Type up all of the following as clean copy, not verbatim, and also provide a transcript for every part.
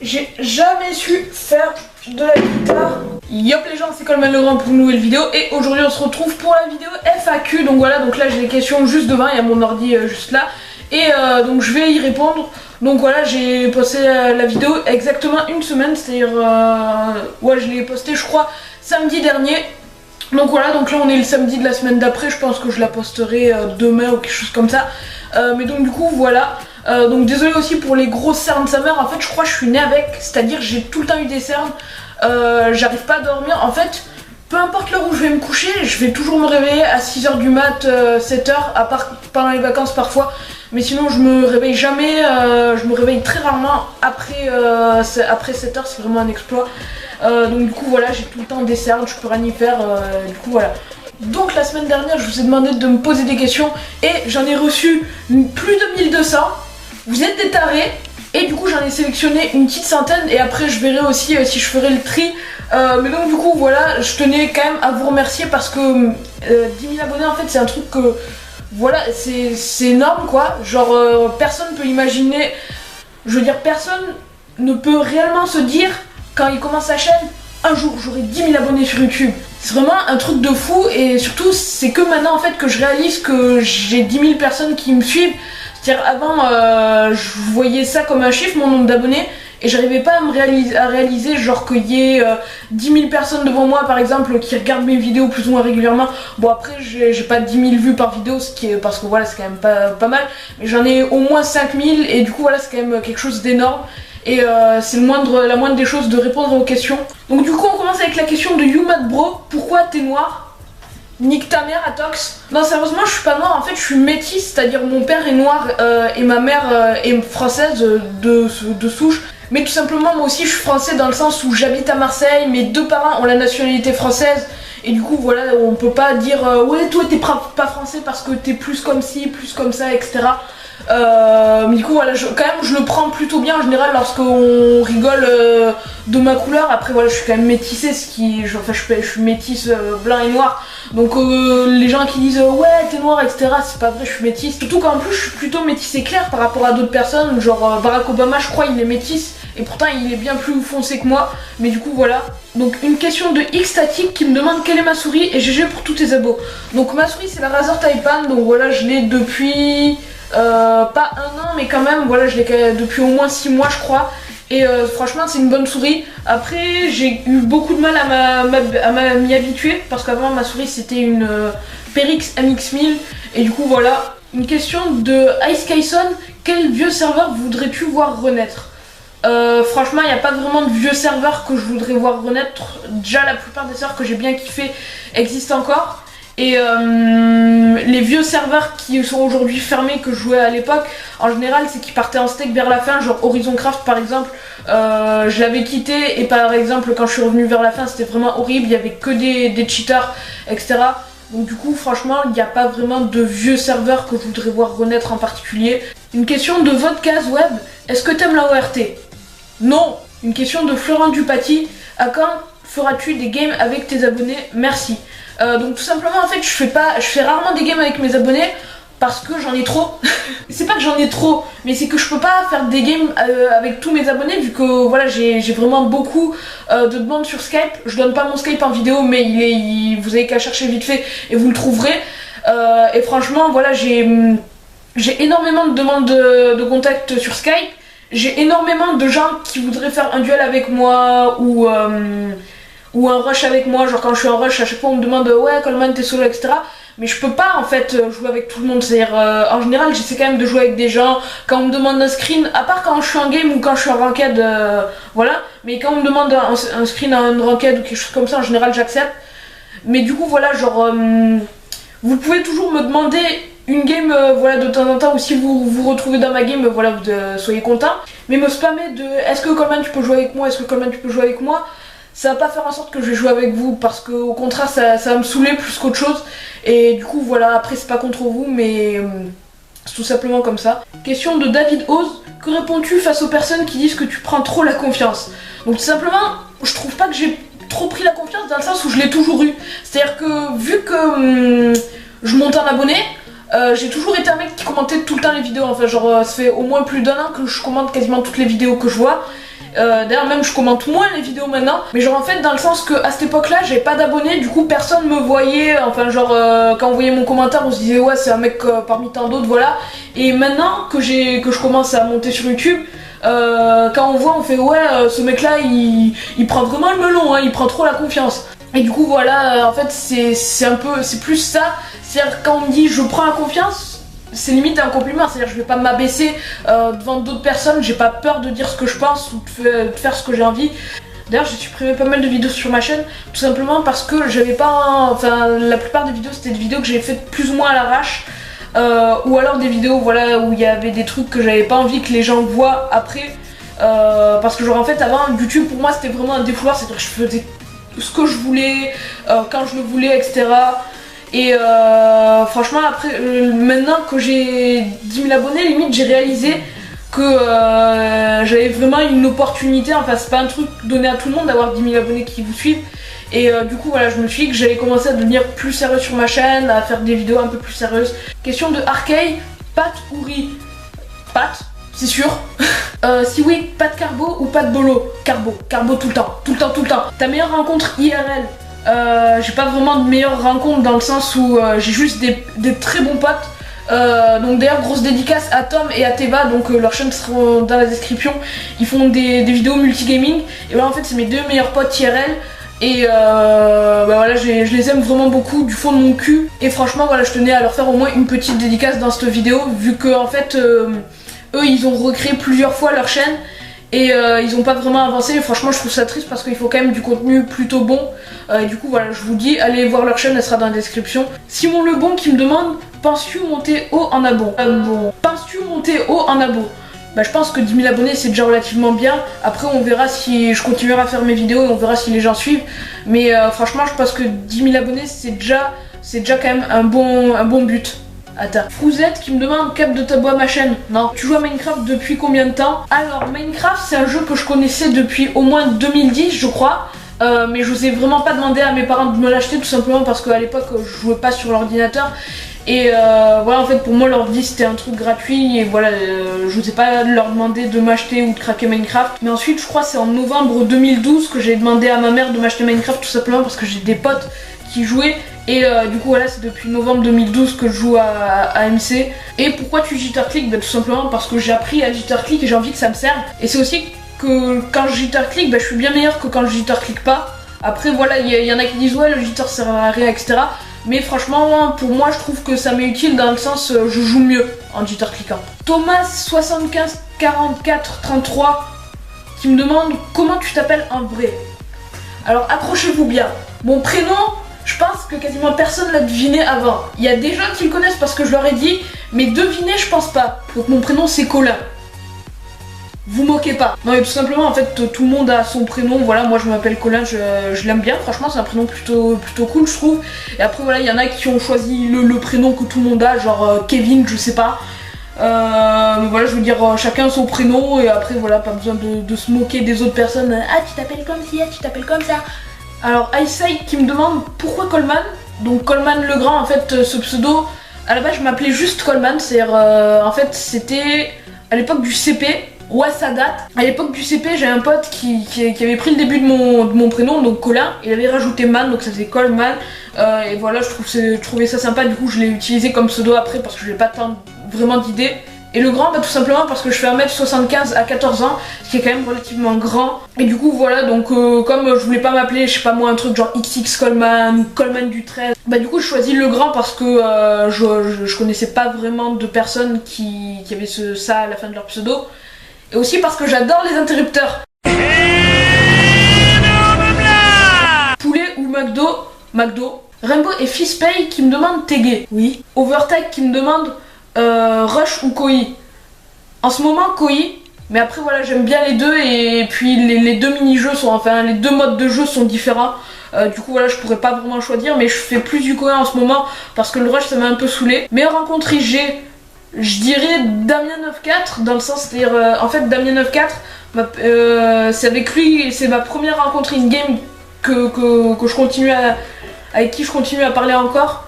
J'ai jamais su faire de la guitare. Yop les gens, c'est Coleman Legrand pour une nouvelle vidéo. Et aujourd'hui on se retrouve pour la vidéo FAQ. Donc voilà, donc là j'ai les questions juste devant, il y a mon ordi juste là. Et donc je vais y répondre. Donc voilà, j'ai posté la vidéo exactement une semaine. C'est-à-dire, ouais, je l'ai posté je crois samedi dernier. Donc voilà, donc là on est le samedi de la semaine d'après. Je pense que je la posterai demain ou quelque chose comme ça. Mais donc du coup voilà. Donc désolé aussi pour les grosses cernes de sa mère. En fait je crois que je suis née avec. C'est-à-dire j'ai tout le temps eu des cernes. J'arrive pas à dormir. En fait peu importe l'heure où je vais me coucher, je vais toujours me réveiller à 6h du mat, 7h, à part pendant les vacances parfois. Mais sinon je me réveille jamais, je me réveille très rarement après 7h, c'est vraiment un exploit. Donc du coup voilà, j'ai tout le temps des cernes, je peux rien y faire, du coup voilà. Donc la semaine dernière je vous ai demandé de me poser des questions et j'en ai reçu plus de 1200. Vous êtes des tarés. Et du coup j'en ai sélectionné une petite centaine et après je verrai aussi si je ferai le tri. Mais donc du coup voilà, je tenais quand même à vous remercier parce que 10 000 abonnés en fait c'est un truc que voilà, c'est énorme quoi. Genre personne peut imaginer, je veux dire personne ne peut réellement se dire quand il commence sa chaîne, un jour j'aurai 10 000 abonnés sur YouTube. C'est vraiment un truc de fou et surtout c'est que maintenant en fait que je réalise que j'ai 10 000 personnes qui me suivent. C'est-à-dire avant je voyais ça comme un chiffre, mon nombre d'abonnés, et j'arrivais pas à réaliser genre qu'il y ait 10 000 personnes devant moi par exemple qui regardent mes vidéos plus ou moins régulièrement. Bon après j'ai pas 10 000 vues par vidéo, ce qui est, parce que voilà c'est quand même pas mal, mais j'en ai au moins 5 000 et du coup voilà c'est quand même quelque chose d'énorme. Et c'est la moindre des choses de répondre aux questions. Donc du coup on commence avec la question de YouMadBro. Pourquoi t'es noir? Nique ta mère Atox. Non sérieusement je suis pas noire, en fait je suis métisse, c'est-à-dire mon père est noir et ma mère est française de souche. Mais tout simplement moi aussi je suis français dans le sens où j'habite à Marseille, mes deux parents ont la nationalité française. Et du coup voilà, on peut pas dire ouais toi t'es pas français parce que t'es plus comme ci, plus comme ça, etc. Mais du coup voilà, quand même je le prends plutôt bien en général lorsqu'on rigole de ma couleur. Après voilà, je suis quand même métissée, enfin je suis métisse blanc et noir. Donc les gens qui disent ouais t'es noir etc, c'est pas vrai, je suis métisse. Surtout qu'en plus je suis plutôt métissée claire par rapport à d'autres personnes. Genre Barack Obama je crois il est métisse et pourtant il est bien plus foncé que moi. Mais du coup voilà. Donc une question de Xstatic qui me demande quelle est ma souris et GG pour tous tes abos. Donc ma souris c'est la Razer Taipan, donc voilà je l'ai depuis pas un an mais quand même voilà je l'ai depuis au moins 6 mois je crois. Et franchement c'est une bonne souris. Après j'ai eu beaucoup de mal à m'y habituer parce qu'avant ma souris c'était une Perix MX1000. Et du coup voilà. Une question de Ice Kyson. Quel vieux serveur voudrais-tu voir renaître? Franchement il n'y a pas vraiment de vieux serveurs que je voudrais voir renaître. Déjà la plupart des serveurs que j'ai bien kiffé existent encore. Et les vieux serveurs qui sont aujourd'hui fermés que je jouais à l'époque, en général c'est qu'ils partaient en steak vers la fin, genre Horizon Craft par exemple, je l'avais quitté et par exemple quand je suis revenue vers la fin c'était vraiment horrible, il y avait que des cheaters, etc. Donc du coup franchement il n'y a pas vraiment de vieux serveurs que je voudrais voir renaître en particulier. Une question de Vodcast Web, est-ce que t'aimes la ORT? Non. Une question de Florent Dupaty, à quand feras-tu des games avec tes abonnés? Merci. Donc tout simplement en fait je fais rarement des games avec mes abonnés parce que j'en ai trop. C'est pas que j'en ai trop, mais c'est que je peux pas faire des games avec tous mes abonnés vu que voilà j'ai vraiment beaucoup de demandes sur Skype. Je donne pas mon Skype en vidéo mais vous avez qu'à chercher vite fait et vous le trouverez. Et franchement voilà j'ai énormément de demandes de contact sur Skype. J'ai énormément de gens qui voudraient faire un duel avec moi ou un rush avec moi, genre quand je suis en rush à chaque fois on me demande ouais Coleman t'es solo etc. Mais je peux pas en fait jouer avec tout le monde, c'est-à-dire en général j'essaie quand même de jouer avec des gens. Quand on me demande un screen, à part quand je suis en game ou quand je suis en ranked, voilà. Mais quand on me demande un screen à un ranked ou quelque chose comme ça en général j'accepte. Mais du coup voilà genre vous pouvez toujours me demander une game voilà de temps en temps ou si vous vous retrouvez dans ma game voilà soyez content. Mais me spammer de est-ce que Coleman tu peux jouer avec moi, est-ce que Coleman tu peux jouer avec moi, ça va pas faire en sorte que je vais jouer avec vous parce que au contraire ça va me saouler plus qu'autre chose. Et du coup voilà, après c'est pas contre vous mais c'est tout simplement comme ça. Question de David Oz, que réponds-tu face aux personnes qui disent que tu prends trop la confiance? Donc tout simplement je trouve pas que j'ai trop pris la confiance dans le sens où je l'ai toujours eu. C'est-à-dire que vu que je monte en abonnés, j'ai toujours été un mec qui commentait tout le temps les vidéos, enfin genre ça fait au moins plus d'un an que je commente quasiment toutes les vidéos que je vois. D'ailleurs même je commente moins les vidéos maintenant, mais genre en fait dans le sens que à cette époque là j'avais pas d'abonnés, du coup personne me voyait, enfin genre quand on voyait mon commentaire on se disait ouais c'est un mec parmi tant d'autres, voilà. Et maintenant que je commence à monter sur YouTube, quand on voit on fait ouais ce mec là il prend vraiment le melon, hein, il prend trop la confiance. Et du coup voilà en fait c'est plus ça, c'est-à-dire quand on me dit je prends la confiance, c'est limite un compliment, c'est-à-dire je vais pas m'abaisser devant d'autres personnes, j'ai pas peur de dire ce que je pense ou de faire ce que j'ai envie. D'ailleurs j'ai supprimé pas mal de vidéos sur ma chaîne, tout simplement parce que j'avais pas, enfin la plupart des vidéos c'était des vidéos que j'ai faites plus ou moins à l'arrache, ou alors des vidéos voilà où il y avait des trucs que j'avais pas envie que les gens voient après, parce que genre en fait avant YouTube pour moi c'était vraiment un défouloir, c'est-à-dire que je faisais ce que je voulais, quand je le voulais, etc. Et franchement après maintenant que j'ai 10 000 abonnés, limite j'ai réalisé que j'avais vraiment une opportunité, enfin c'est pas un truc donné à tout le monde d'avoir 10 000 abonnés qui vous suivent. Et du coup voilà, je me suis dit que j'allais commencer à devenir plus sérieux sur ma chaîne, à faire des vidéos un peu plus sérieuses. Question de Arkay, pâte ou riz? Pâte, c'est sûr. Si oui, pâte carbo ou pâte bolo? Carbo, carbo tout le temps, tout le temps, tout le temps. Ta meilleure rencontre IRL? J'ai pas vraiment de meilleure rencontre dans le sens où j'ai juste des très bons potes. Donc d'ailleurs grosse dédicace à Tom et à Teva, donc leurs chaînes seront dans la description. Ils font des vidéos multigaming et voilà en fait c'est mes deux meilleurs potes IRL. Et bah voilà je les aime vraiment beaucoup du fond de mon cul. Et franchement voilà je tenais à leur faire au moins une petite dédicace dans cette vidéo, vu que en fait eux ils ont recréé plusieurs fois leur chaîne. Et ils ont pas vraiment avancé, et franchement je trouve ça triste parce qu'il faut quand même du contenu plutôt bon. Et du coup voilà je vous dis allez voir leur chaîne, elle sera dans la description. Simon Lebon qui me demande penses-tu monter haut en abo? Penses-tu monter haut en abo? Bah je pense que 10 000 abonnés c'est déjà relativement bien. Après on verra si je continuerai à faire mes vidéos et on verra si les gens suivent. Mais franchement je pense que 10 000 abonnés c'est déjà quand même un bon but. Attends, Frouzette qui me demande cap de t'abonner à ma chaîne. Non. Tu joues à Minecraft depuis combien de temps? Alors Minecraft c'est un jeu que je connaissais depuis au moins 2010 je crois. Mais je n'osais vraiment pas demander à mes parents de me l'acheter tout simplement parce qu'à l'époque je jouais pas sur l'ordinateur. Et voilà en fait pour moi l'ordi c'était un truc gratuit et voilà je n'osais pas leur demander de m'acheter ou de craquer Minecraft. Mais ensuite je crois c'est en novembre 2012 que j'ai demandé à ma mère de m'acheter Minecraft tout simplement parce que j'ai des potes qui jouaient. Et du coup voilà c'est depuis novembre 2012 que je joue à MC. Et pourquoi tu jitterclick? Bah tout simplement parce que j'ai appris à jitterclick et j'ai envie que ça me serve. Et c'est aussi que quand je jitterclick, bah je suis bien meilleur que quand je jitterclick pas. Après voilà il y en a qui disent ouais le jitter sert à rien etc. Mais franchement pour moi je trouve que ça m'est utile dans le sens je joue mieux en jitterclickant. Thomas 75 44 33 qui me demande comment tu t'appelles en vrai. Alors accrochez-vous bien, mon prénom je pense que quasiment personne l'a deviné avant. Il y a des gens qui le connaissent parce que je leur ai dit, mais deviner je pense pas. Donc mon prénom c'est Colin. Vous moquez pas. Non mais tout simplement en fait tout le monde a son prénom, voilà moi je m'appelle Colin, je l'aime bien, franchement c'est un prénom plutôt cool je trouve. Et après voilà il y en a qui ont choisi le prénom que tout le monde a, genre Kevin, je sais pas. Mais voilà je veux dire chacun son prénom et après voilà pas besoin de se moquer des autres personnes. Ah tu t'appelles comme ci, ah tu t'appelles comme ça. Alors Eyesight qui me demande pourquoi Coleman. Donc Coleman le Grand en fait ce pseudo à la base je m'appelais juste Coleman, c'est-à-dire en fait c'était à l'époque du CP. Ouais ça date. À l'époque du CP j'ai un pote qui avait pris le début de mon prénom donc Colin. Il avait rajouté man donc ça faisait Coleman. Et voilà je trouvais ça sympa, du coup je l'ai utilisé comme pseudo après parce que je n'ai pas tant vraiment d'idées. Et le grand bah tout simplement parce que je fais 1m75 à 14 ans, ce qui est quand même relativement grand. Et du coup voilà donc comme je voulais pas m'appeler je sais pas moi un truc genre XX Coleman ou Coleman du 13, bah du coup je choisis le grand parce que je connaissais pas vraiment de personnes qui avaient ça à la fin de leur pseudo. Et aussi parce que j'adore les interrupteurs. Poulet ou McDo? McDo. Rainbow et Fizpay qui me demandent t'es gay? Oui. Overtake qui me demande Rush ou Koi? En ce moment Koi, mais après voilà j'aime bien les deux et puis les deux mini-jeux sont, enfin les deux modes de jeu sont différents. Du coup voilà je pourrais pas vraiment choisir mais je fais plus du Koi en ce moment parce que le Rush ça m'a un peu saoulé. Meilleure rencontre IG, je dirais Damien94 dans le sens c'est-à-dire en fait Damien94 c'est avec lui, c'est ma première rencontre in-game que je continue avec qui je continue à parler encore.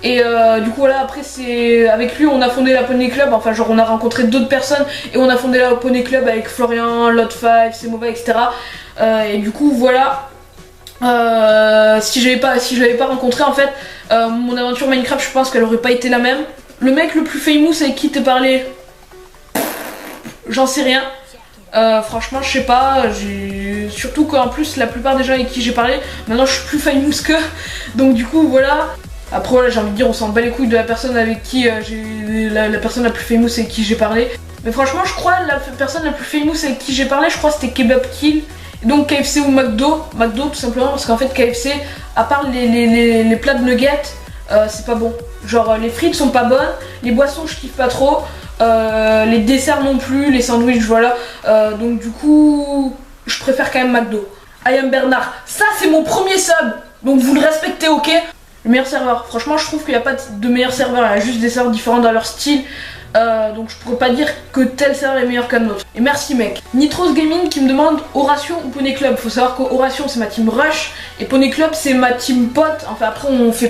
Et du coup voilà, après c'est avec lui on a fondé la Poney Club, enfin genre on a rencontré d'autres personnes et on a fondé la Poney Club avec Florian, Lot5, Semova, etc. Et du coup voilà, si je l'avais pas rencontré en fait, mon aventure Minecraft je pense qu'elle aurait pas été la même. Le mec le plus famous avec qui t'es parlé, j'en sais rien. Franchement je sais pas, surtout qu'en plus la plupart des gens avec qui j'ai parlé, maintenant je suis plus famous qu'eux. Donc du coup voilà. Après voilà, j'ai envie de dire on s'en bat les couilles de la personne avec qui la personne la plus famous avec qui j'ai parlé. Mais franchement je crois la personne la plus famous avec qui j'ai parlé, je crois c'était Kebab Kill. Donc KFC ou McDo tout simplement parce qu'en fait KFC, à part les plats de nuggets, c'est pas bon. Genre les frites sont pas bonnes, les boissons je kiffe pas trop, les desserts non plus, les sandwichs voilà. Donc du coup je préfère quand même McDo. I am Bernard, ça c'est mon premier sub, donc vous le respectez, ok? Le meilleur serveur, franchement je trouve qu'il n'y a pas de meilleur serveur, il y a juste des serveurs différents dans leur style. Donc je pourrais pas dire que tel serveur est meilleur qu'un autre. Et merci mec. Nitros Gaming qui me demande Oration ou Poney Club. Faut savoir qu'Oration c'est ma team Rush et Poney Club c'est ma team pote. Enfin après on fait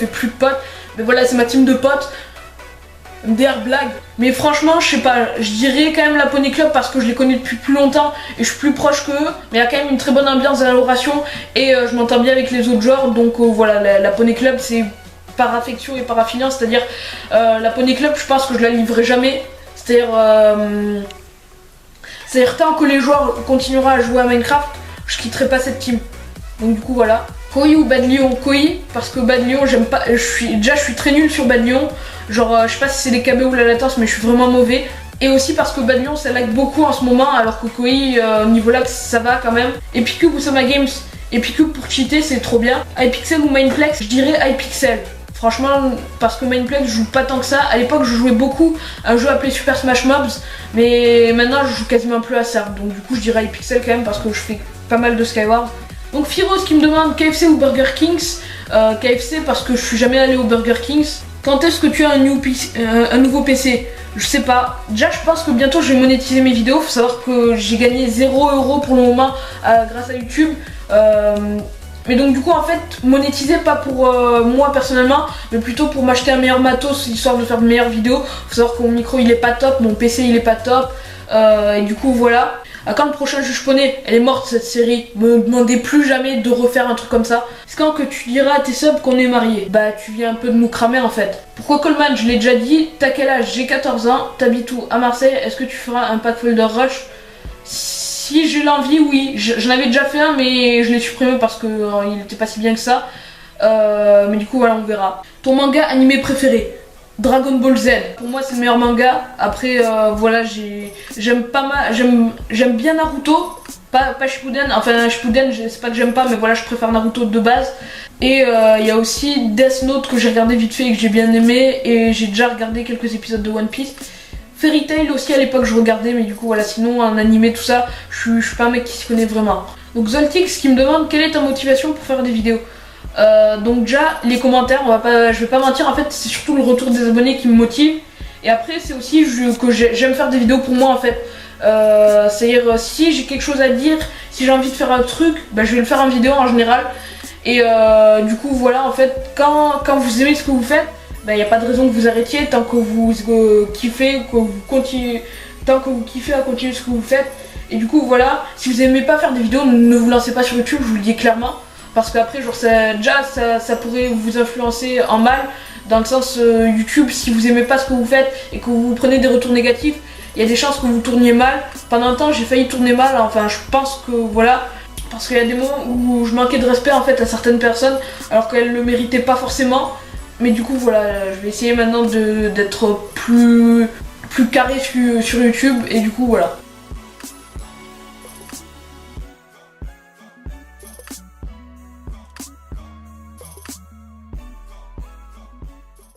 plus de potes. Mais voilà, c'est ma team de potes. MDR blague. Mais franchement je sais pas, je dirais quand même la Poney Club parce que je les connais depuis plus longtemps et je suis plus proche qu'eux. Mais il y a quand même une très bonne ambiance dans l'Oration et je m'entends bien avec les autres joueurs. Donc voilà, la Poney Club c'est par affection et par affiliation, c'est-à-dire la Poney Club je pense que je la livrerai jamais, c'est-à-dire tant que les joueurs continueront à jouer à Minecraft, je quitterai pas cette team. Donc du coup voilà. Koi ou Bad Lion? Koi, parce que Bad Lion j'aime pas, je suis très nul sur Bad Lion, genre je sais pas si c'est les KB ou la latence mais je suis vraiment mauvais. Et aussi parce que Bad Lion ça lag beaucoup en ce moment alors que Koi niveau lag ça va quand même. Et puis Cube ou Sama Games, et puis Cube pour cheater c'est trop bien. iPixel ou Mineplex, je dirais iPixel. Franchement, parce que Mineplex je joue pas tant que ça. À l'époque je jouais beaucoup à un jeu appelé Super Smash Mobs, mais maintenant je joue quasiment plus à ça. Donc du coup je dirais iPixel quand même parce que je fais pas mal de Skyward. Donc Firos qui me demande KFC ou Burger Kings. KFC parce que je suis jamais allé au Burger Kings. Quand est-ce que tu as un nouveau PC? Je sais pas. Déjà je pense que bientôt je vais monétiser mes vidéos. Faut savoir que j'ai gagné 0€ pour le moment grâce à YouTube. Mais donc du coup en fait monétiser pas pour moi personnellement mais plutôt pour m'acheter un meilleur matos histoire de faire de meilleures vidéos. Faut savoir que mon micro il est pas top, mon PC il est pas top et du coup voilà. Quand le prochain juge poney, elle est morte cette série, me demandez plus jamais de refaire un truc comme ça. C'est quand que tu diras à tes subs qu'on est mariés? Bah tu viens un peu de nous cramer en fait. Pourquoi Coleman? Je l'ai déjà dit. T'as quel âge? J'ai 14 ans, t'habites où? À Marseille. Est-ce que tu feras un pack folder rush? Si j'ai l'envie, oui. J'en avais déjà fait un mais je l'ai supprimé parce que il était pas si bien que ça. Mais du coup voilà, on verra. Ton manga animé préféré? Dragon Ball Z. Pour moi c'est le meilleur manga. Après voilà, j'aime bien Naruto. Pas Shippuden. Enfin Shippuden, c'est pas que j'aime pas mais voilà, je préfère Naruto de base. Et il y a aussi Death Note que j'ai regardé vite fait et que j'ai bien aimé. Et j'ai déjà regardé quelques épisodes de One Piece. Fairy Tail aussi à l'époque je regardais mais du coup voilà, sinon un animé tout ça, je suis pas un mec qui s'y connaît vraiment. Donc Zoltix qui me demande quelle est ta motivation pour faire des vidéos. Donc déjà les commentaires, je vais pas mentir, en fait c'est surtout le retour des abonnés qui me motive. Et après c'est aussi que j'aime faire des vidéos pour moi en fait. C'est-à-dire si j'ai quelque chose à dire, si j'ai envie de faire un truc, bah, je vais le faire en vidéo en général. Et du coup voilà, en fait quand vous aimez ce que vous faites, il n'y a pas de raison que vous arrêtiez tant que vous kiffez, que vous continuez, tant que vous kiffez à continuer ce que vous faites. Et du coup voilà, si vous aimez pas faire des vidéos, ne vous lancez pas sur YouTube, je vous le dis clairement. Parce qu'après genre ça pourrait vous influencer en mal. Dans le sens YouTube, si vous aimez pas ce que vous faites et que vous prenez des retours négatifs, il y a des chances que vous tourniez mal. Pendant un temps j'ai failli tourner mal, enfin je pense que voilà. Parce qu'il y a des moments où je manquais de respect en fait à certaines personnes alors qu'elles le méritaient pas forcément. Mais du coup voilà, je vais essayer maintenant d'être plus carré sur YouTube et du coup voilà.